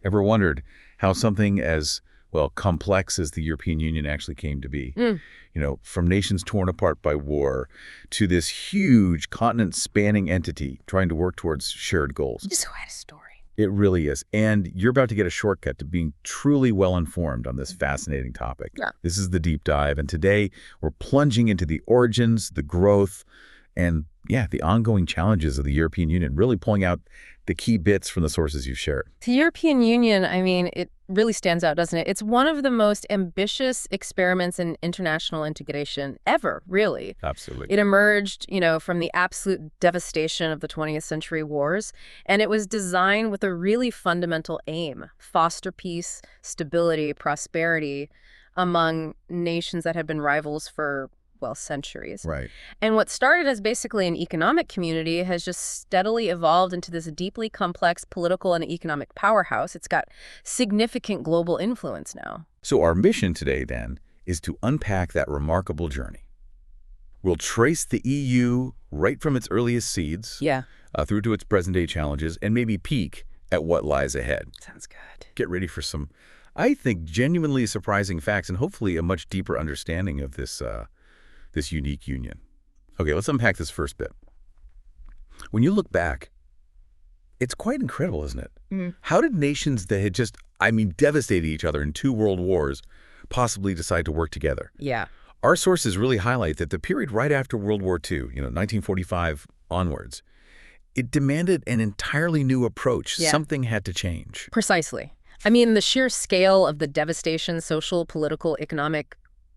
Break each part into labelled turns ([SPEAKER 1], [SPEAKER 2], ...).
[SPEAKER 1] Ever wondered how something as, well, complex as the European Union actually came to be? From nations torn apart by war to this huge continent-spanning entity trying to work towards shared goals.
[SPEAKER 2] It's quite a story.
[SPEAKER 1] It really is. And you're about to get a shortcut to being truly well-informed on this fascinating topic.
[SPEAKER 2] Yeah.
[SPEAKER 1] This is the deep dive. And today, we're plunging into the origins, the growth, and, the ongoing challenges of the European Union, really pulling out the key bits from the sources you've shared.
[SPEAKER 2] The European Union, it really stands out, doesn't it? It's one of the most ambitious experiments in international integration ever, really.
[SPEAKER 1] Absolutely.
[SPEAKER 2] It emerged, from the absolute devastation of the 20th century wars, and it was designed with a really fundamental aim: foster peace, stability, prosperity among nations that had been rivals for centuries.
[SPEAKER 1] Right.
[SPEAKER 2] And what started as basically an economic community has just steadily evolved into this deeply complex political and economic powerhouse. It's got significant global influence now.
[SPEAKER 1] So our mission today, then, is to unpack that remarkable journey. We'll trace the EU right from its earliest seeds through to its present-day challenges, and maybe peek at what lies ahead.
[SPEAKER 2] Sounds good.
[SPEAKER 1] Get ready for some, I think, genuinely surprising facts and hopefully a much deeper understanding of this unique union. Okay, let's unpack this first bit. When you look back, it's quite incredible, isn't it? How did nations that had just, devastated each other in 2 world wars possibly decide to work together?
[SPEAKER 2] Yeah.
[SPEAKER 1] Our sources really highlight that the period right after World War II, 1945 onwards, it demanded an entirely new approach.
[SPEAKER 2] Yeah.
[SPEAKER 1] Something had to change.
[SPEAKER 2] Precisely. The sheer scale of the devastation, social, political, economic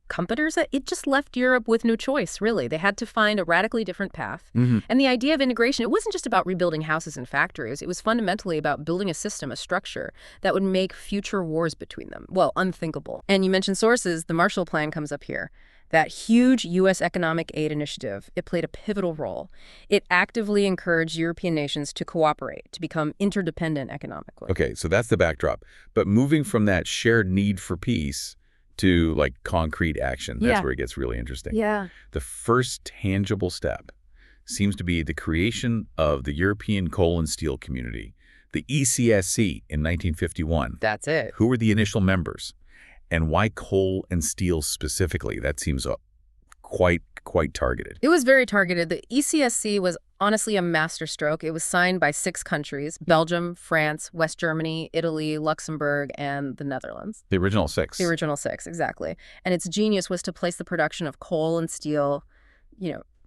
[SPEAKER 2] comforters, it just left Europe with no choice, really. They had to find a radically different path. And the idea of integration, it wasn't just about rebuilding houses and factories. It was fundamentally about building a system, a structure that would make future wars between them, unthinkable. And you mentioned sources. The Marshall Plan comes up here. That huge U.S. economic aid initiative, it played a pivotal role. It actively encouraged European nations to cooperate, to become interdependent economically.
[SPEAKER 1] Okay, so that's the backdrop. But moving from that shared need for peace to concrete action. That's where it gets really interesting.
[SPEAKER 2] Yeah.
[SPEAKER 1] The first tangible step seems to be the creation of the European Coal and Steel Community, the ECSC in 1951.
[SPEAKER 2] That's it.
[SPEAKER 1] Who were the initial members? And why coal and steel specifically? That seems quite targeted.
[SPEAKER 2] It was very targeted. The ECSC was honestly a masterstroke. It was signed by 6 countries: Belgium, France, West Germany, Italy, Luxembourg, and the Netherlands.
[SPEAKER 1] The original 6.
[SPEAKER 2] The original 6, exactly. And its genius was to place the production of coal and steel,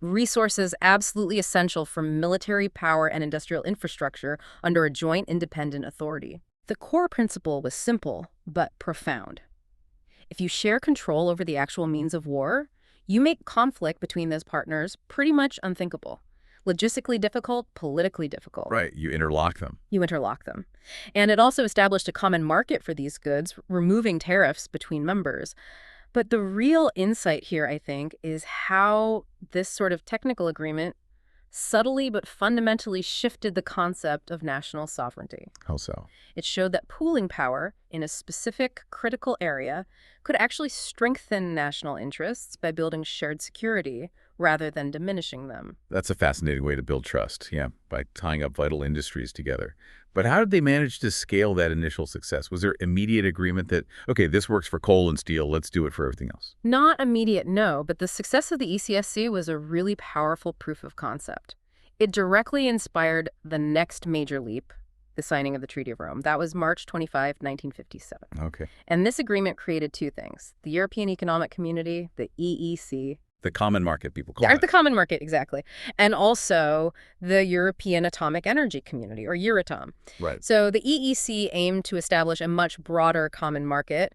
[SPEAKER 2] resources absolutely essential for military power and industrial infrastructure, under a joint independent authority. The core principle was simple but profound. If you share control over the actual means of war, you make conflict between those partners pretty much unthinkable. Logistically difficult, politically difficult.
[SPEAKER 1] Right, you interlock them.
[SPEAKER 2] And it also established a common market for these goods, removing tariffs between members. But the real insight here, I think, is how this sort of technical agreement subtly but fundamentally shifted the concept of national sovereignty.
[SPEAKER 1] How so?
[SPEAKER 2] It showed that pooling power in a specific critical area could actually strengthen national interests by building shared security rather than diminishing them.
[SPEAKER 1] That's a fascinating way to build trust, by tying up vital industries together. But how did they manage to scale that initial success? Was there immediate agreement that, okay, this works for coal and steel, let's do it for everything else?
[SPEAKER 2] Not immediate, no, but the success of the ECSC was a really powerful proof of concept. It directly inspired the next major leap, the signing of the Treaty of Rome. That was March 25, 1957.
[SPEAKER 1] Okay.
[SPEAKER 2] And this agreement created 2 things: the European Economic Community, the EEC.
[SPEAKER 1] The common market, people call it.
[SPEAKER 2] The common market, exactly. And also the European Atomic Energy Community, or Euratom.
[SPEAKER 1] Right.
[SPEAKER 2] So the EEC aimed to establish a much broader common market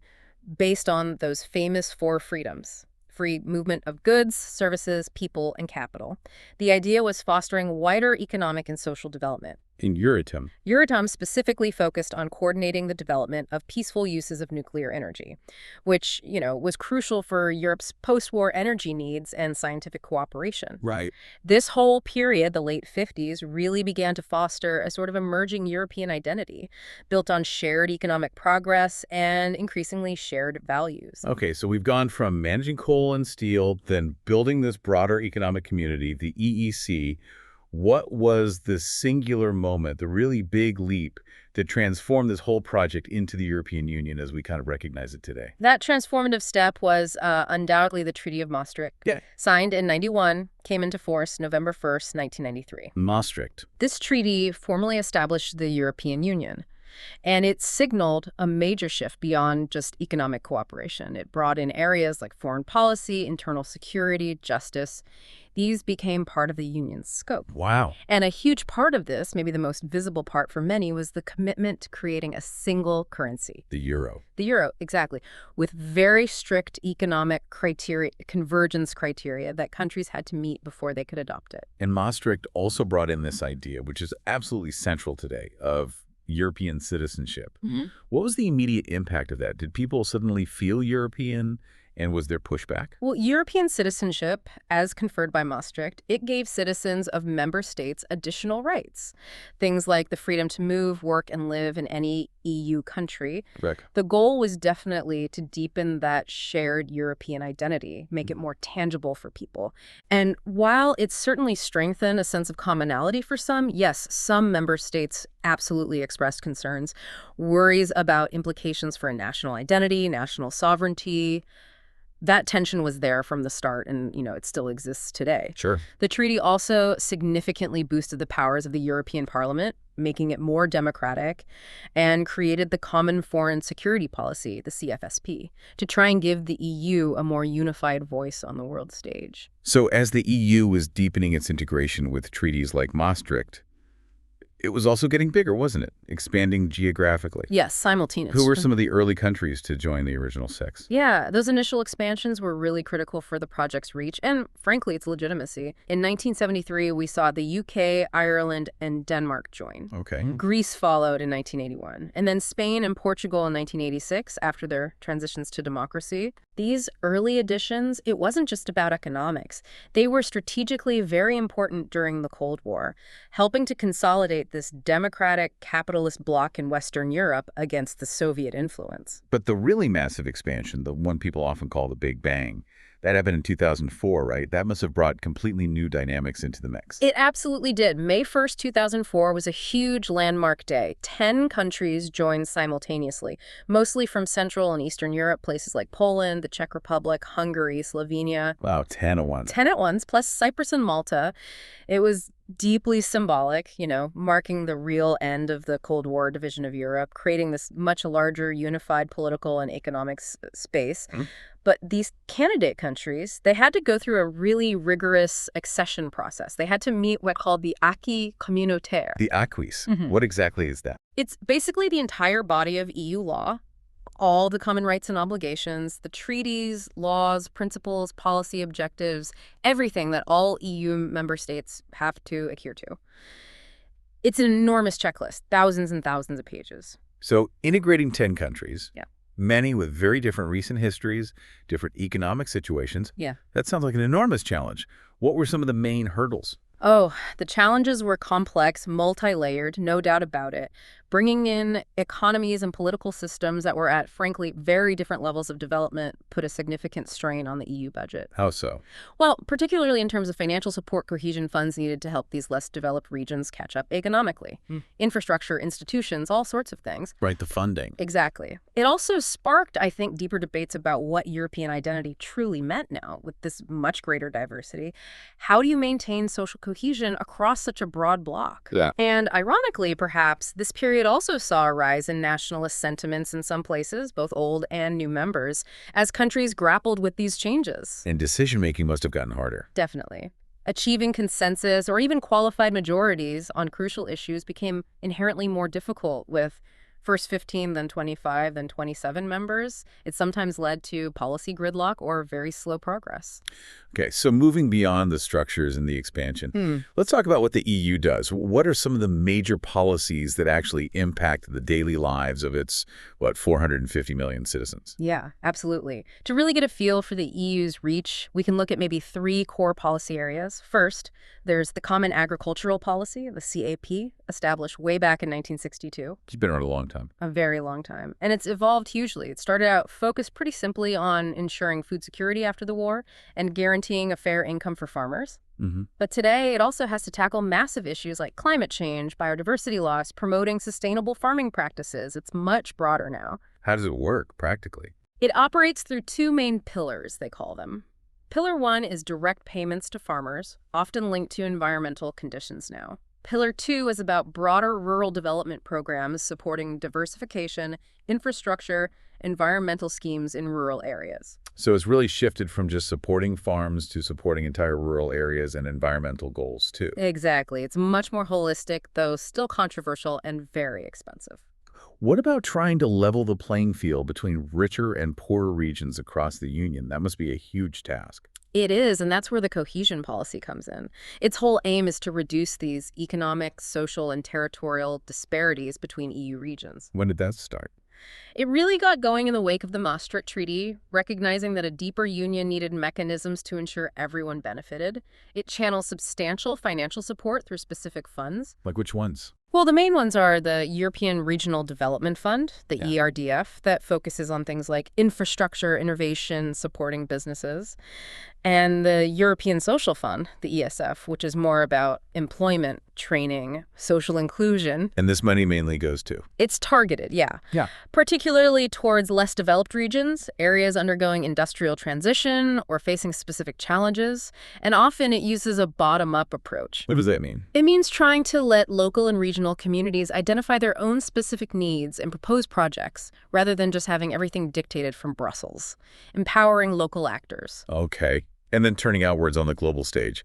[SPEAKER 2] based on those famous 4 freedoms: free movement of goods, services, people, and capital. The idea was fostering wider economic and social development.
[SPEAKER 1] In Euratom.
[SPEAKER 2] Euratom specifically focused on coordinating the development of peaceful uses of nuclear energy, which, was crucial for Europe's post-war energy needs and scientific cooperation.
[SPEAKER 1] Right.
[SPEAKER 2] This whole period, the late 50s, really began to foster a sort of emerging European identity built on shared economic progress and increasingly shared values.
[SPEAKER 1] Okay, so we've gone from managing coal and steel, then building this broader economic community, the EEC. What was the singular moment, the really big leap that transformed this whole project into the European Union as we kind of recognize it today?
[SPEAKER 2] That transformative step was undoubtedly the Treaty of Maastricht.
[SPEAKER 1] Yeah.
[SPEAKER 2] Signed in 91, came into force November 1st, 1993.
[SPEAKER 1] Maastricht.
[SPEAKER 2] This treaty formally established the European Union, and it signaled a major shift beyond just economic cooperation. It brought in areas like foreign policy, internal security, justice. These became part of the Union's scope.
[SPEAKER 1] Wow.
[SPEAKER 2] And a huge part of this, maybe the most visible part for many, was the commitment to creating a single currency.
[SPEAKER 1] The euro.
[SPEAKER 2] The euro, exactly, with very strict economic criteria, convergence criteria that countries had to meet before they could adopt it.
[SPEAKER 1] And Maastricht also brought in this idea, which is absolutely central today, of European citizenship. What was the immediate impact of that? Did people suddenly feel European, and was there pushback?
[SPEAKER 2] Well, European citizenship, as conferred by Maastricht, it gave citizens of member states additional rights. Things like the freedom to move, work, and live in any EU country.
[SPEAKER 1] Correct.
[SPEAKER 2] The goal was definitely to deepen that shared European identity, make it more tangible for people. And while it certainly strengthened a sense of commonality for some, yes, some member states absolutely expressed concerns, worries about implications for national identity, national sovereignty. That tension was there from the start, and, it still exists today.
[SPEAKER 1] Sure.
[SPEAKER 2] The treaty also significantly boosted the powers of the European Parliament, making it more democratic, and created the Common Foreign Security Policy, the CFSP, to try and give the EU a more unified voice on the world stage.
[SPEAKER 1] So as the EU was deepening its integration with treaties like Maastricht, it was also getting bigger, wasn't it? Expanding geographically.
[SPEAKER 2] Yes, simultaneous.
[SPEAKER 1] Who were some of the early countries to join the original six?
[SPEAKER 2] Yeah, those initial expansions were really critical for the project's reach and, frankly, its legitimacy. In 1973, we saw the UK, Ireland, and Denmark join.
[SPEAKER 1] Okay.
[SPEAKER 2] Greece followed in 1981, and then Spain and Portugal in 1986 after their transitions to democracy. These early additions, it wasn't just about economics. They were strategically very important during the Cold War, helping to consolidate this democratic capitalist bloc in Western Europe against the Soviet influence.
[SPEAKER 1] But the really massive expansion, the one people often call the Big Bang, that happened in 2004, right? That must have brought completely new dynamics into the mix.
[SPEAKER 2] It absolutely did. May 1st, 2004 was a huge landmark day. 10 countries joined simultaneously, mostly from Central and Eastern Europe, places like Poland, the Czech Republic, Hungary, Slovenia.
[SPEAKER 1] Wow, 10 at once.
[SPEAKER 2] 10 at once, plus Cyprus and Malta. It was deeply symbolic, marking the real end of the Cold War division of Europe, creating this much larger unified political and economic space. But these candidate countries, they had to go through a really rigorous accession process. They had to meet what's called the acquis communautaire.
[SPEAKER 1] The acquis. What exactly is that?
[SPEAKER 2] It's basically the entire body of EU law, all the common rights and obligations, the treaties, laws, principles, policy objectives, everything that all EU member states have to adhere to. It's an enormous checklist, thousands and thousands of pages.
[SPEAKER 1] So integrating 10 countries,
[SPEAKER 2] Yeah.
[SPEAKER 1] many with very different recent histories, different economic situations,
[SPEAKER 2] Yeah.
[SPEAKER 1] that sounds like an enormous challenge. What were some of the main hurdles?
[SPEAKER 2] Oh, the challenges were complex, multi-layered, no doubt about it. Bringing in economies and political systems that were at, frankly, very different levels of development put a significant strain on the EU budget.
[SPEAKER 1] How so?
[SPEAKER 2] Well, particularly in terms of financial support, cohesion funds needed to help these less developed regions catch up economically. Infrastructure, institutions, all sorts of things.
[SPEAKER 1] Right, the funding.
[SPEAKER 2] Exactly. It also sparked, I think, deeper debates about what European identity truly meant now with this much greater diversity. How do you maintain social cohesion across such a broad bloc?
[SPEAKER 1] Yeah.
[SPEAKER 2] And ironically, perhaps, this period also saw a rise in nationalist sentiments in some places, both old and new members, as countries grappled with these changes.
[SPEAKER 1] And decision-making must have gotten harder.
[SPEAKER 2] Definitely. Achieving consensus or even qualified majorities on crucial issues became inherently more difficult with first 15, then 25, then 27 members. It sometimes led to policy gridlock or very slow progress.
[SPEAKER 1] Okay, so moving beyond the structures and the expansion, let's talk about what the EU does. What are some of the major policies that actually impact the daily lives of its, 450 million citizens?
[SPEAKER 2] Yeah, absolutely. To really get a feel for the EU's reach, we can look at maybe 3 core policy areas. First, there's the Common Agricultural Policy, the CAP, established way back in 1962.
[SPEAKER 1] It's been around a long time.
[SPEAKER 2] A very long time. And it's evolved hugely. It started out focused pretty simply on ensuring food security after the war and guaranteeing a fair income for farmers. But today, it also has to tackle massive issues like climate change, biodiversity loss, promoting sustainable farming practices. It's much broader now.
[SPEAKER 1] How does it work practically?
[SPEAKER 2] It operates through two main pillars, they call them. Pillar 1 is direct payments to farmers, often linked to environmental conditions now. Pillar 2 is about broader rural development programs supporting diversification, infrastructure, environmental schemes in rural areas.
[SPEAKER 1] So it's really shifted from just supporting farms to supporting entire rural areas and environmental goals, too.
[SPEAKER 2] Exactly. It's much more holistic, though still controversial and very expensive.
[SPEAKER 1] What about trying to level the playing field between richer and poorer regions across the Union? That must be a huge task.
[SPEAKER 2] It is, and that's where the cohesion policy comes in. Its whole aim is to reduce these economic, social, and territorial disparities between EU regions.
[SPEAKER 1] When did that start?
[SPEAKER 2] It really got going in the wake of the Maastricht Treaty, recognizing that a deeper union needed mechanisms to ensure everyone benefited. It channels substantial financial support through specific funds.
[SPEAKER 1] Like which ones?
[SPEAKER 2] Well, the main ones are the European Regional Development Fund, the ERDF, that focuses on things like infrastructure, innovation, supporting businesses, and the European Social Fund, the ESF, which is more about employment, training, social inclusion.
[SPEAKER 1] And this money mainly goes to?
[SPEAKER 2] It's targeted, yeah. Particularly towards less developed regions, areas undergoing industrial transition or facing specific challenges, and often it uses a bottom-up approach.
[SPEAKER 1] What does that mean?
[SPEAKER 2] It means trying to let local and regional communities identify their own specific needs and propose projects, rather than just having everything dictated from Brussels. Empowering local actors.
[SPEAKER 1] Okay. And then turning outwards on the global stage.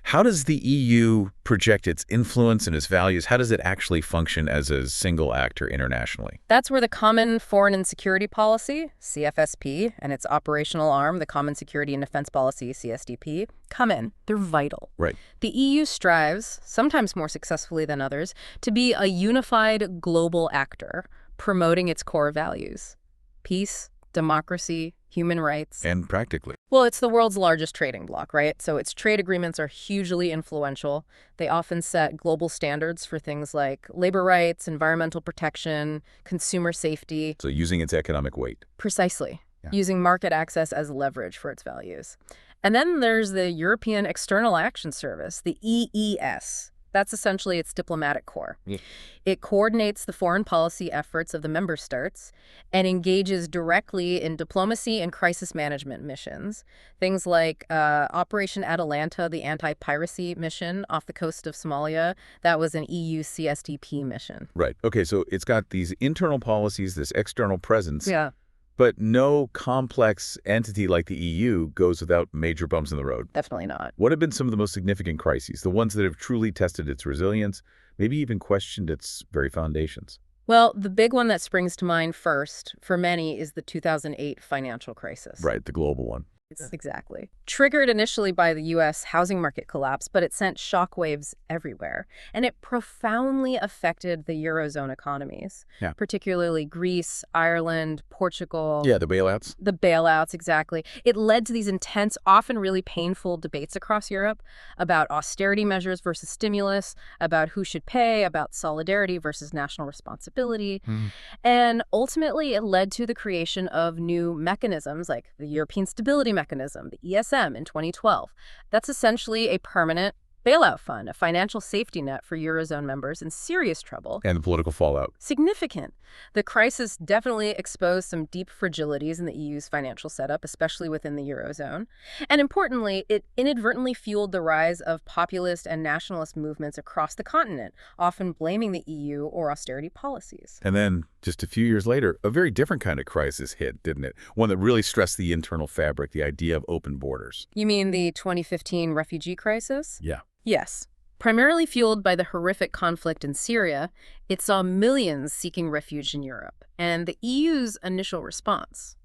[SPEAKER 1] How does the EU project its influence and its values? How does it actually function as a single actor internationally?
[SPEAKER 2] That's where the Common Foreign and Security Policy, CFSP, and its operational arm, the Common Security and Defense Policy, CSDP, come in. They're vital.
[SPEAKER 1] Right.
[SPEAKER 2] The EU strives, sometimes more successfully than others, to be a unified global actor, promoting its core values: peace, democracy, human rights.
[SPEAKER 1] And practically.
[SPEAKER 2] Well, it's the world's largest trading bloc, right? So its trade agreements are hugely influential. They often set global standards for things like labor rights, environmental protection, consumer safety.
[SPEAKER 1] So using its economic weight.
[SPEAKER 2] Precisely. Using market access as leverage for its values. And then there's the European External Action Service, the EES. That's essentially its diplomatic corps. It coordinates the foreign policy efforts of the member states and engages directly in diplomacy and crisis management missions. Things like Operation Atalanta, the anti-piracy mission off the coast of Somalia. That was an EU CSDP mission.
[SPEAKER 1] Right. Okay, so it's got these internal policies, this external presence.
[SPEAKER 2] Yeah.
[SPEAKER 1] But no complex entity like the EU goes without major bumps in the road.
[SPEAKER 2] Definitely not.
[SPEAKER 1] What have been some of the most significant crises, the ones that have truly tested its resilience, maybe even questioned its very foundations?
[SPEAKER 2] Well, the big one that springs to mind first, for many, is the 2008 financial crisis.
[SPEAKER 1] Right, the global one.
[SPEAKER 2] Exactly. Triggered initially by the U.S. housing market collapse, but it sent shockwaves everywhere. And it profoundly affected the Eurozone economies, particularly Greece, Ireland, Portugal.
[SPEAKER 1] Yeah, the bailouts.
[SPEAKER 2] The bailouts, exactly. It led to these intense, often really painful debates across Europe about austerity measures versus stimulus, about who should pay, about solidarity versus national responsibility. And ultimately, it led to the creation of new mechanisms like the European Stability Mechanism, the ESM, in 2012. That's essentially a permanent bailout fund, a financial safety net for Eurozone members in serious trouble.
[SPEAKER 1] And the political fallout.
[SPEAKER 2] Significant. The crisis definitely exposed some deep fragilities in the EU's financial setup, especially within the Eurozone. And importantly, it inadvertently fueled the rise of populist and nationalist movements across the continent, often blaming the EU or austerity policies.
[SPEAKER 1] And then, just a few years later, a very different kind of crisis hit, didn't it? One that really stressed the internal fabric, the idea of open borders.
[SPEAKER 2] You mean the 2015 refugee crisis?
[SPEAKER 1] Yeah.
[SPEAKER 2] Yes. Primarily fueled by the horrific conflict in Syria, it saw millions seeking refuge in Europe. And the EU's initial response,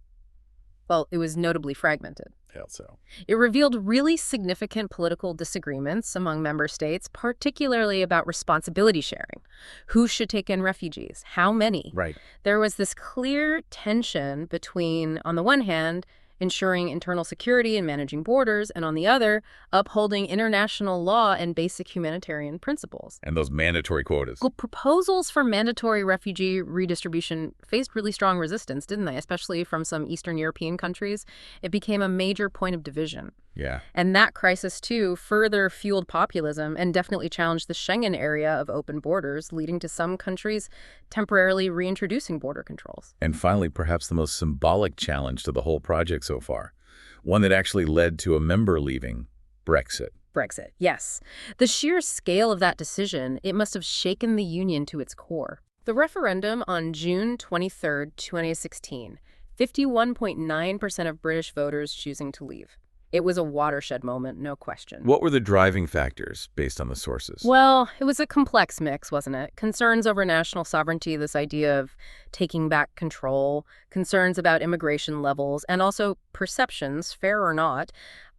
[SPEAKER 2] well, it was notably fragmented.
[SPEAKER 1] Hell so.
[SPEAKER 2] It revealed really significant political disagreements among member states, particularly about responsibility sharing. Who should take in refugees? How many?
[SPEAKER 1] Right.
[SPEAKER 2] There was this clear tension between, on the one hand, ensuring internal security and managing borders, and on the other, upholding international law and basic humanitarian principles.
[SPEAKER 1] And those mandatory quotas.
[SPEAKER 2] Well, proposals for mandatory refugee redistribution faced really strong resistance, didn't they? Especially from some Eastern European countries. It became a major point of division.
[SPEAKER 1] Yeah.
[SPEAKER 2] And that crisis, too, further fueled populism and definitely challenged the Schengen area of open borders, leading to some countries temporarily reintroducing border controls.
[SPEAKER 1] And finally, perhaps the most symbolic challenge to the whole project so far, one that actually led to a member leaving, Brexit.
[SPEAKER 2] Brexit, yes. The sheer scale of that decision, it must have shaken the union to its core. The referendum on June 23, 2016, 51.9% of British voters choosing to leave. It was a watershed moment, no question.
[SPEAKER 1] What were the driving factors based on the sources?
[SPEAKER 2] Well, it was a complex mix, wasn't it? Concerns over national sovereignty, this idea of taking back control, concerns about immigration levels, and also perceptions, fair or not,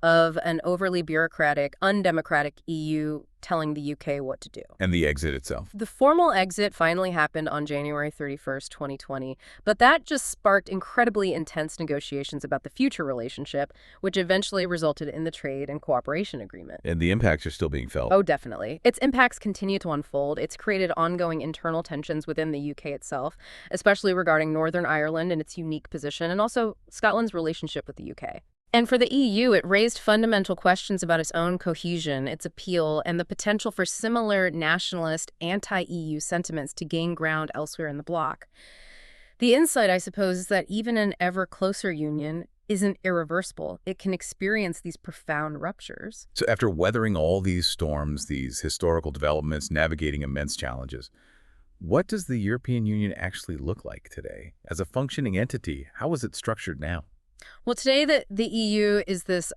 [SPEAKER 2] of an overly bureaucratic, undemocratic EU telling the UK what to do.
[SPEAKER 1] And the exit itself.
[SPEAKER 2] The formal exit finally happened on January 31st, 2020, but that just sparked incredibly intense negotiations about the future relationship, which eventually resulted in the trade and cooperation agreement.
[SPEAKER 1] And the impacts are still being felt.
[SPEAKER 2] Oh, definitely. Its impacts continue to unfold. It's created ongoing internal tensions within the UK itself, especially regarding Northern Ireland and its unique position, and also Scotland's relationship with the UK. And for the EU, it raised fundamental questions about its own cohesion, its appeal, and the potential for similar nationalist, anti-EU sentiments to gain ground elsewhere in the bloc. The insight, I suppose, is that even an ever closer union isn't irreversible. It can experience these profound ruptures.
[SPEAKER 1] So after weathering all these storms, these historical developments, navigating immense challenges, what does the European Union actually look like today? As a functioning entity, how is it structured now?
[SPEAKER 2] Well, today the EU is this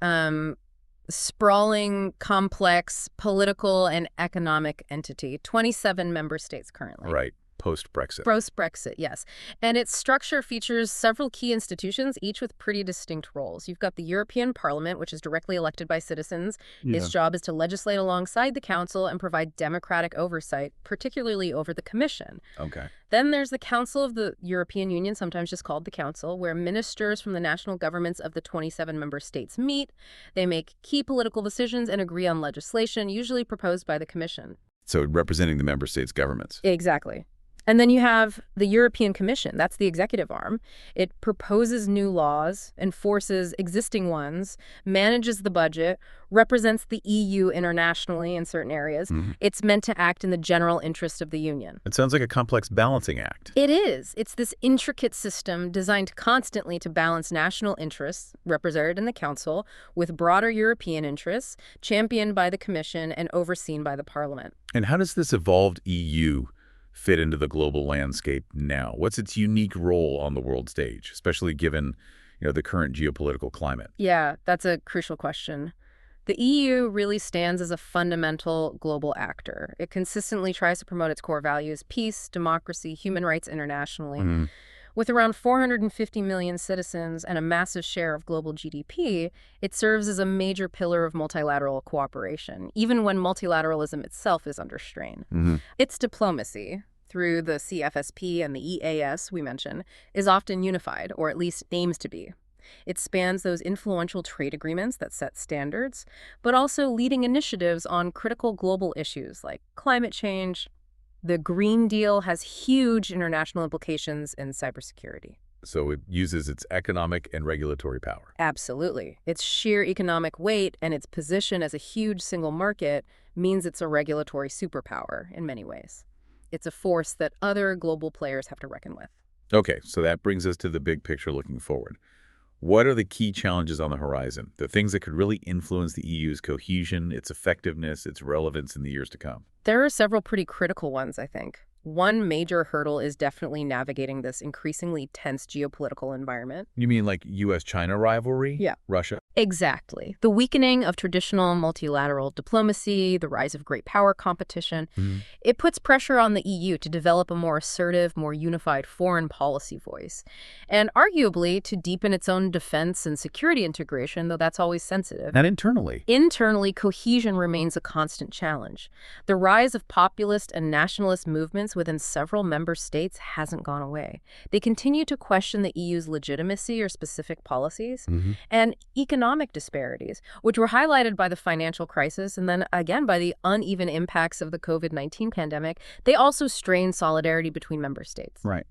[SPEAKER 2] sprawling, complex political and economic entity, 27 member states currently.
[SPEAKER 1] Right. Post-Brexit.
[SPEAKER 2] Post-Brexit, yes. And its structure features several key institutions, each with pretty distinct roles. You've got the European Parliament, which is directly elected by citizens.
[SPEAKER 1] Yeah.
[SPEAKER 2] Its job is to legislate alongside the Council and provide democratic oversight, particularly over the Commission.
[SPEAKER 1] Okay.
[SPEAKER 2] Then there's the Council of the European Union, sometimes just called the Council, where ministers from the national governments of the 27 member states meet. They make key political decisions and agree on legislation, usually proposed by the Commission.
[SPEAKER 1] So representing the member states' governments.
[SPEAKER 2] Exactly. And then you have the European Commission. That's the executive arm. It proposes new laws, enforces existing ones, manages the budget, represents the EU internationally in certain areas.
[SPEAKER 1] Mm-hmm.
[SPEAKER 2] It's meant to act in the general interest of the Union.
[SPEAKER 1] It sounds like a complex balancing act.
[SPEAKER 2] It is. It's this intricate system designed constantly to balance national interests, represented in the Council, with broader European interests, championed by the Commission and overseen by the Parliament.
[SPEAKER 1] And how does this evolved EU fit into the global landscape now? What's its unique role on the world stage, especially given, the current geopolitical climate?
[SPEAKER 2] Yeah, that's a crucial question. The EU really stands as a fundamental global actor. It consistently tries to promote its core values, peace, democracy, human rights internationally.
[SPEAKER 1] Mm-hmm.
[SPEAKER 2] With around 450 million citizens and a massive share of global GDP, it serves as a major pillar of multilateral cooperation, even when multilateralism itself is under strain.
[SPEAKER 1] Mm-hmm.
[SPEAKER 2] Its diplomacy, through the CFSP and the EAS we mentioned, is often unified, or at least aims to be. It spans those influential trade agreements that set standards, but also leading initiatives on critical global issues like climate change. The Green Deal has huge international implications in cybersecurity.
[SPEAKER 1] So it uses its economic and regulatory power.
[SPEAKER 2] Absolutely. Its sheer economic weight and its position as a huge single market means it's a regulatory superpower in many ways. It's a force that other global players have to reckon with.
[SPEAKER 1] Okay, so that brings us to the big picture looking forward. What are the key challenges on the horizon, the things that could really influence the EU's cohesion, its effectiveness, its relevance in the years to come?
[SPEAKER 2] There are several pretty critical ones, I think. One major hurdle is definitely navigating this increasingly tense geopolitical environment.
[SPEAKER 1] You mean like U.S.-China rivalry?
[SPEAKER 2] Yeah.
[SPEAKER 1] Russia?
[SPEAKER 2] Exactly. The weakening of traditional multilateral diplomacy, the rise of great power competition, it puts pressure on the EU to develop a more assertive, more unified foreign policy voice. And arguably to deepen its own defense and security integration, though that's always sensitive.
[SPEAKER 1] And internally?
[SPEAKER 2] Internally, cohesion remains a constant challenge. The rise of populist and nationalist movements within several member states hasn't gone away. They continue to question the EU's legitimacy or specific policies. And economic disparities, which were highlighted by the financial crisis and then again by the uneven impacts of the COVID-19 pandemic, they also strain solidarity between member states.
[SPEAKER 1] Right.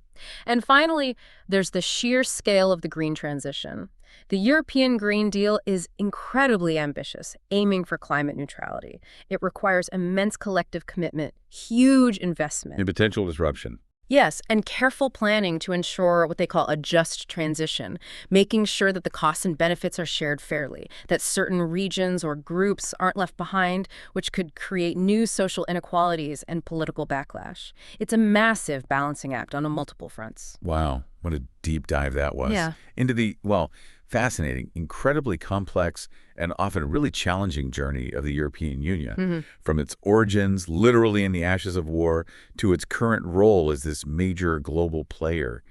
[SPEAKER 2] And finally, there's the sheer scale of the green transition. The European Green Deal is incredibly ambitious, aiming for climate neutrality. It requires immense collective commitment, huge investment.
[SPEAKER 1] And potential disruption.
[SPEAKER 2] Yes, and careful planning to ensure what they call a just transition, making sure that the costs and benefits are shared fairly, that certain regions or groups aren't left behind, which could create new social inequalities and political backlash. It's a massive balancing act on multiple fronts.
[SPEAKER 1] Wow, what a deep dive that was.
[SPEAKER 2] Yeah.
[SPEAKER 1] Into the, well, fascinating, incredibly complex, and often really challenging journey of the European Union, from its origins, literally in the ashes of war, to its current role as this major global player.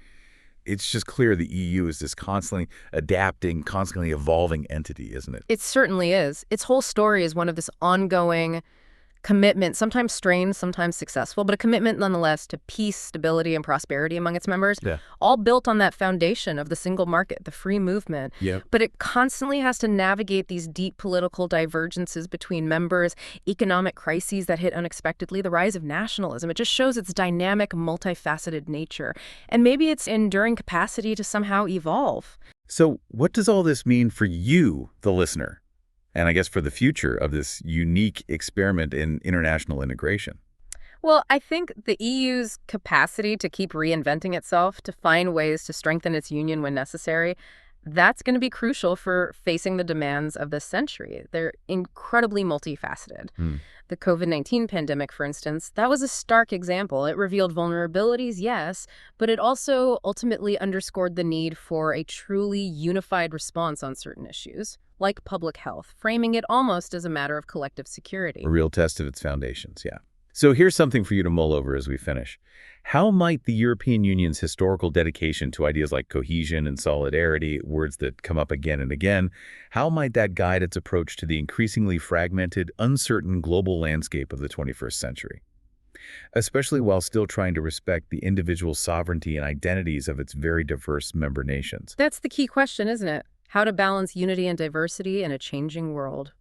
[SPEAKER 1] It's just clear the EU is this constantly adapting, constantly evolving entity, isn't it?
[SPEAKER 2] It certainly is. Its whole story is one of this ongoing commitment, sometimes strained, sometimes successful, but a commitment nonetheless to peace, stability, and prosperity among its members, all built on that foundation of the single market, the free movement. But it constantly has to navigate these deep political divergences between members, economic crises that hit unexpectedly, the rise of nationalism. It just shows its dynamic, multifaceted nature, and maybe its enduring capacity to somehow evolve.
[SPEAKER 1] So what does all this mean for you, the listener? And I guess for the future of this unique experiment in international integration?
[SPEAKER 2] Well, I think the EU's capacity to keep reinventing itself, to find ways to strengthen its union when necessary, that's going to be crucial for facing the demands of this century. They're incredibly multifaceted. The COVID-19 pandemic, for instance, that was a stark example. It revealed vulnerabilities, yes, but it also ultimately underscored the need for a truly unified response on certain issues, like public health, framing it almost as a matter of collective security.
[SPEAKER 1] A real test of its foundations, yeah. So here's something for you to mull over as we finish. How might the European Union's historical dedication to ideas like cohesion and solidarity, words that come up again and again, how might that guide its approach to the increasingly fragmented, uncertain global landscape of the 21st century? Especially while still trying to respect the individual sovereignty and identities of its very diverse member nations.
[SPEAKER 2] That's the key question, isn't it? How to balance unity and diversity in a changing world.